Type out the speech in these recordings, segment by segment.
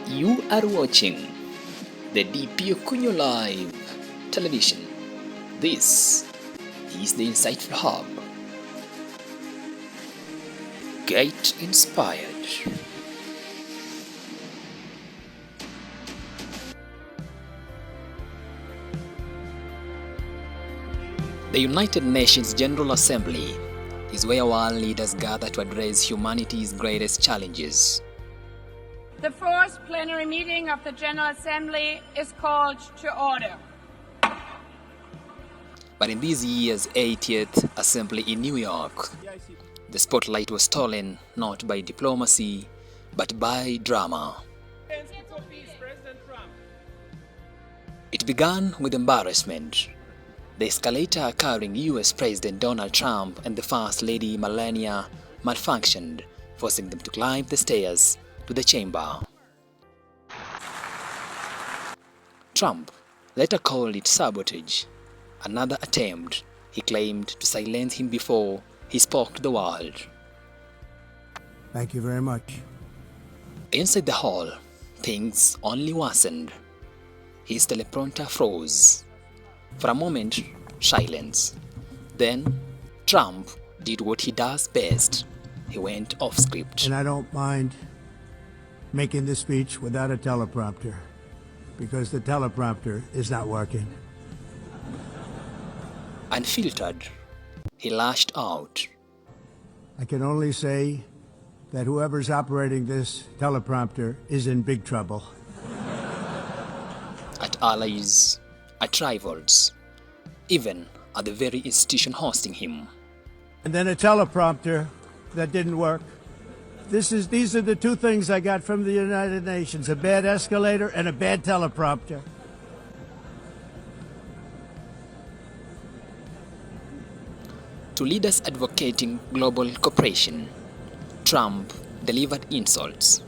You are watching the DP Cunyo Live Television. This is the Insightful Hub. Get inspired. The United Nations General Assembly is where world leaders gather to address humanity's greatest challenges. The fourth plenary meeting of the General Assembly is called to order. But in this year's 80th Assembly in New York, the spotlight was stolen not by diplomacy, but by drama. It began with embarrassment. The escalator carrying US President Donald Trump and the First Lady Melania malfunctioned, forcing them to climb the stairs to the chamber. Trump later called it sabotage, another attempt he claimed to silence him before he spoke to the world. Thank you very much. Inside the hall, things only worsened. His teleprompter froze. For a moment, silence. Then, Trump did what he does best. He went off script. And I don't mind making this speech without a teleprompter, because the teleprompter is not working. Unfiltered, he lashed out. I can only say that whoever's operating this teleprompter is in big trouble. At allies, at rivals, even at the very institution hosting him. And then a teleprompter that didn't work. These are the two things I got from the United Nations, a bad escalator and a bad teleprompter. To leaders advocating global cooperation, Trump delivered insults.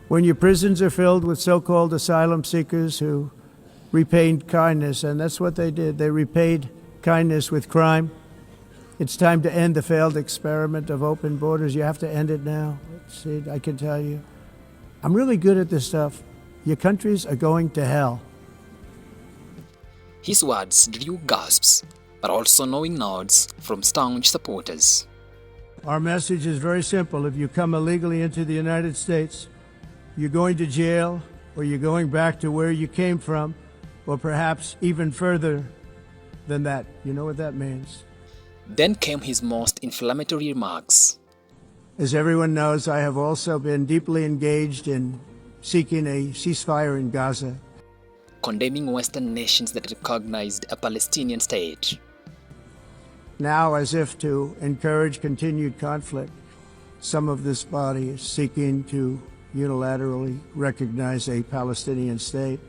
When your prisons are filled with so-called asylum seekers who repaid kindness, and that's what they did, they repaid kindness with crime. It's time to end the failed experiment of open borders. You have to end it now. See, I can tell you. I'm really good at this stuff. Your countries are going to hell. His words drew gasps, but also knowing nods from staunch supporters. Our message is very simple. If you come illegally into the United States, you're going to jail, or you're going back to where you came from, or perhaps even further than that. You know what that means. Then came his most inflammatory remarks. As everyone knows, I have also been deeply engaged in seeking a ceasefire in Gaza. Condemning Western nations that recognized a Palestinian state. Now, as if to encourage continued conflict, some of this body is seeking to unilaterally recognize a Palestinian state.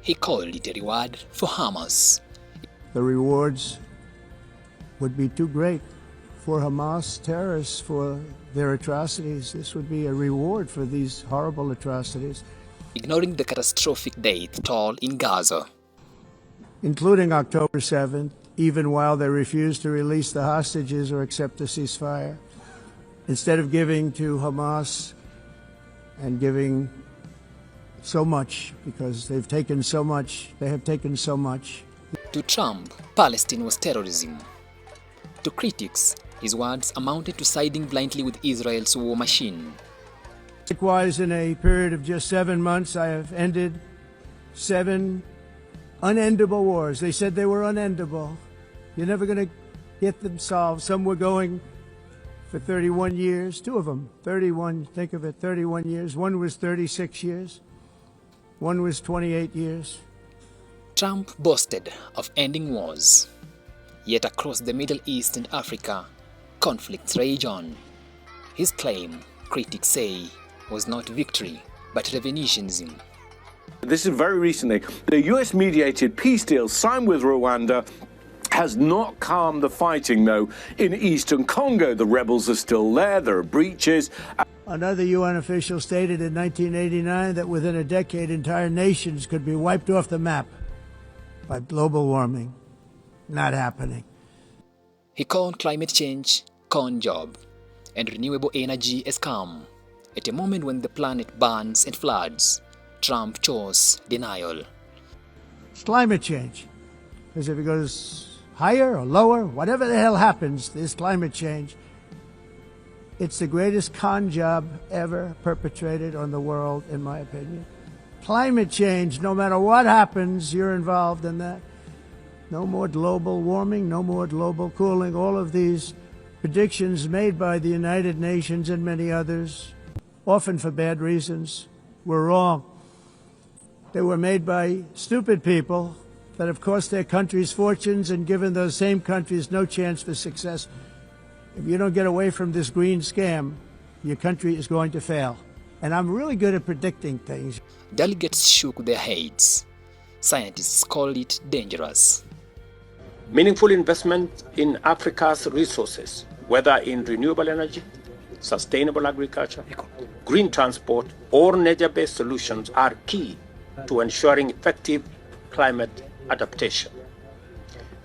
He called it a reward for Hamas. The rewards would be too great for Hamas terrorists for their atrocities. This would be a reward for these horrible atrocities. Ignoring the catastrophic death toll in Gaza. Including October 7th, even while they refused to release the hostages or accept a ceasefire. Instead of giving to Hamas and giving so much, because they've taken so much, they have taken so much. To Trump, Palestine was terrorism. To critics, his words amounted to siding blindly with Israel's war machine. Likewise, in a period of just 7 months, I have ended 7 unendable wars. They said they were unendable. You're never going to get them solved. Some were going for 31 years, 2 of them, 31, think of it, 31 years. One was 36 years. One was 28 years. Trump boasted of ending wars. Yet across the Middle East and Africa, conflicts rage on. His claim, critics say, was not victory, but revisionism. This is very recently. The US-mediated peace deal signed with Rwanda has not calmed the fighting, though. In eastern Congo, the rebels are still there are breaches. Another UN official stated in 1989 that within a decade, entire nations could be wiped off the map by global warming. Not happening. He called climate change con job and renewable energy as scam. At a moment when the planet burns and floods, Trump chose denial. It's climate change. Because if it goes higher or lower, whatever the hell happens, there's climate change. It's the greatest con job ever perpetrated on the world, in my opinion. Climate change, no matter what happens, you're involved in that. No more global warming, no more global cooling. All of these predictions made by the United Nations and many others, often for bad reasons, were wrong. They were made by stupid people that have cost their countries fortunes and given those same countries no chance for success. If you don't get away from this green scam, your country is going to fail. And I'm really good at predicting things. Delegates shook their heads. Scientists called it dangerous. Meaningful investment in Africa's resources, whether in renewable energy, sustainable agriculture, green transport, or nature-based solutions, are key to ensuring effective climate adaptation.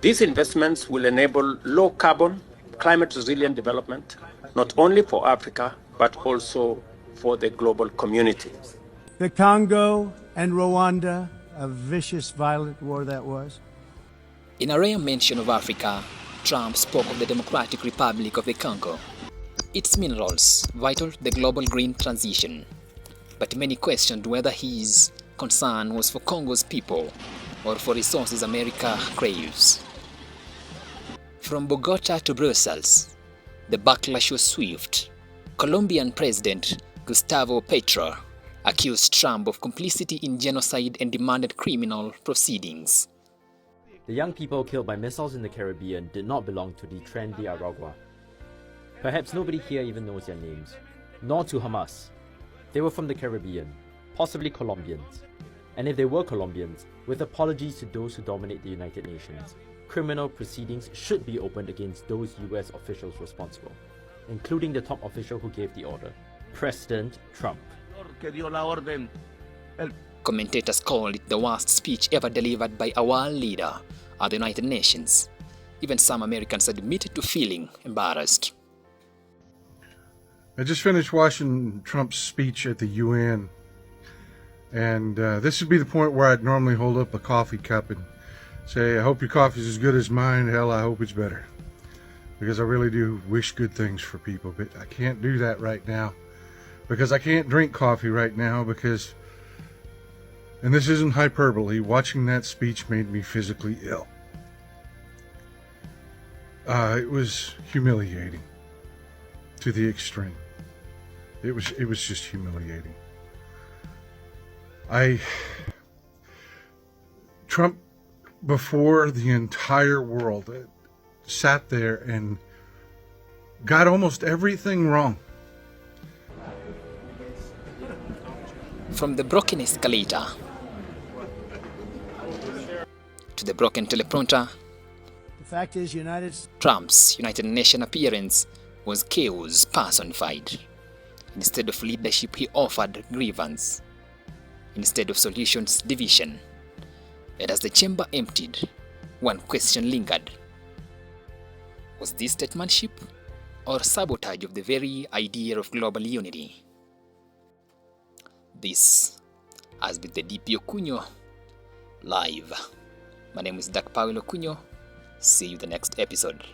These investments will enable low-carbon, climate-resilient development, not only for Africa, but also for the global community. The Congo and Rwanda, a vicious, violent war that was. In a rare mention of Africa, Trump spoke of the Democratic Republic of the Congo. Its minerals vital to the global green transition. But many questioned whether his concern was for Congo's people or for resources America craves. From Bogota to Brussels, the backlash was swift. Colombian President Gustavo Petro accused Trump of complicity in genocide and demanded criminal proceedings. The young people killed by missiles in the Caribbean did not belong to the Tren de Aragua. Perhaps nobody here even knows their names, nor to Hamas. They were from the Caribbean, possibly Colombians. And if they were Colombians, with apologies to those who dominate the United Nations, criminal proceedings should be opened against those US officials responsible, including the top official who gave the order, President Trump. Commentators called it the worst speech ever delivered by a world leader at the United Nations. Even some Americans admitted to feeling embarrassed. I just finished watching Trump's speech at the UN, and this would be the point where I'd normally hold up a coffee cup and say, I hope your coffee's as good as mine, hell, I hope it's better. Because I really do wish good things for people, but I can't do that right now. Because I can't drink coffee right now because, and this isn't hyperbole, watching that speech made me physically ill. It was humiliating to the extreme. It was just humiliating. Trump, before the entire world, sat there and got almost everything wrong. From the broken escalator to the broken teleprompter, The fact is, Trump's United Nations appearance was chaos personified. Instead of leadership, he offered grievance. Instead of solutions, division. And as the chamber emptied, one question lingered. Was this statesmanship or sabotage of the very idea of global unity? This has been the DP Okunyo Live. My name is Dak Paulo Okunyo. See you in the next episode.